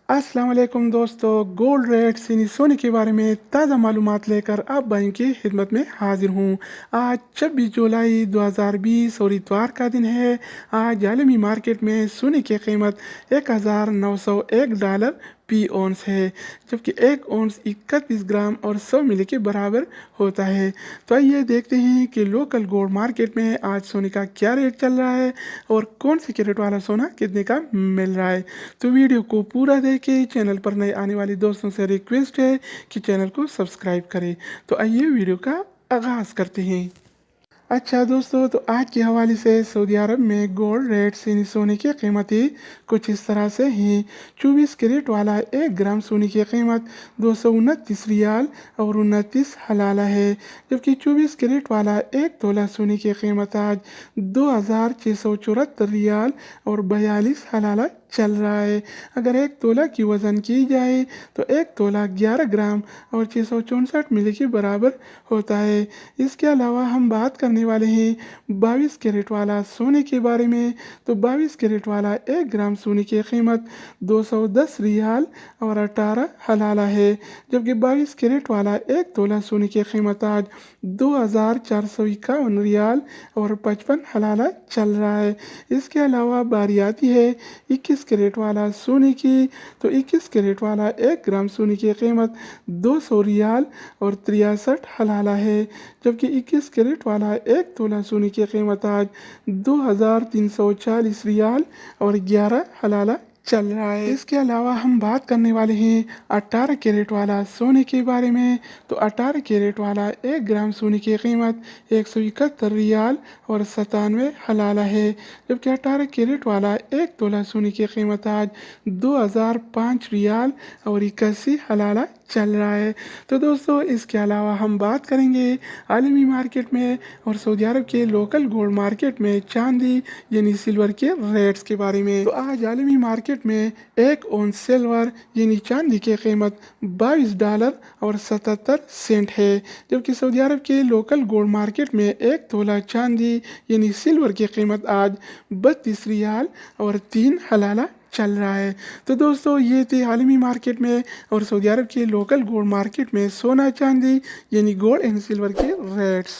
अस्सलाम वालेकुम दोस्तों, गोल्ड रेट्स यानी सोने के बारे में ताज़ा मालूमात लेकर आप भाइयों की खिदमत में हाजिर हूँ। आज 26 जुलाई 2020 और इतवार का दिन है। आज आलमी मार्केट में सोने की कीमत $1901 पी औंस है, जबकि एक औंस 31 ग्राम और 100 मिली के बराबर होता है। तो आइए देखते हैं कि लोकल गोल्ड मार्केट में आज सोने का क्या रेट चल रहा है और कौन सी कैरेट वाला सोना कितने का मिल रहा है। तो वीडियो को पूरा देखें। चैनल पर नए आने वाले दोस्तों से रिक्वेस्ट है कि चैनल को सब्सक्राइब करें। तो आइए वीडियो का आगाज़ करते हैं। अच्छा दोस्तों, तो आज के हवाले से सऊदी अरब में गोल्ड रेट्स यानी सोने की कीमतें कुछ इस तरह से हैं। 24 कैरेट वाला 1 ग्राम सोने की कीमत 229 रियाल और 29 हलाला है, जबकि 24 कैरेट वाला 1 तोला सोने की कीमत आज 2674 रियाल और 42 हलाला चल रहा है। अगर 1 तोला की वज़न की जाए तो 1 तोला 11 ग्राम और 664 मिली के बराबर होता है। इसके अलावा हम बात करने वाले हैं 22 कैरेट वाला सोने के बारे में। तो 22 कैरेट वाला 1 ग्राम सोने की कीमत 210 रियाल और 18 हलाला है, जबकि 22 कैरेट वाला 1 तोला सोने की कीमत आज 2451 रियाल और 55 हलाला चल रहा है। इसके अलावा बारी आती है 21 कैरेट वाला सोने की। तो 21 कैरेट वाला 1 ग्राम सोने की कीमत 200 रियाल और 63 हलाला है, जबकि 21 कैरेट वाला 1 तोला सोने की कीमत आज 2340 रियाल और 11 हलाला चल रहा है। इसके अलावा हम बात करने वाले हैं 18 कैरेट वाला सोने के बारे में। तो 18 कैरेट वाला 1 ग्राम सोने की कीमत 171 रियाल और 97 हलाला है, जबकि 18 कैरेट वाला 1 तोला सोने की कीमत आज 2005 रियाल और 81 हलाला चल रहा है। तो दोस्तों, इसके अलावा हम बात करेंगे आलमी मार्केट में और सऊदी अरब के लोकल गोल्ड मार्केट में चांदी यानी सिल्वर के रेट्स के बारे में। तो आज आलमी मार्केट में 1 औंस सिल्वर यानी चांदी की कीमत $22 और 77 सेंट है, जबकि सऊदी अरब के लोकल गोल्ड मार्केट में 1 तोला चांदी यानी सिल्वर की कीमत आज 32 रियाल और 3 हलाला चल रहा है। तो दोस्तों, ये थे आलमी मार्केट में और सऊदी अरब के लोकल गोल्ड मार्केट में सोना चांदी यानी गोल्ड एंड सिल्वर के रेट्स।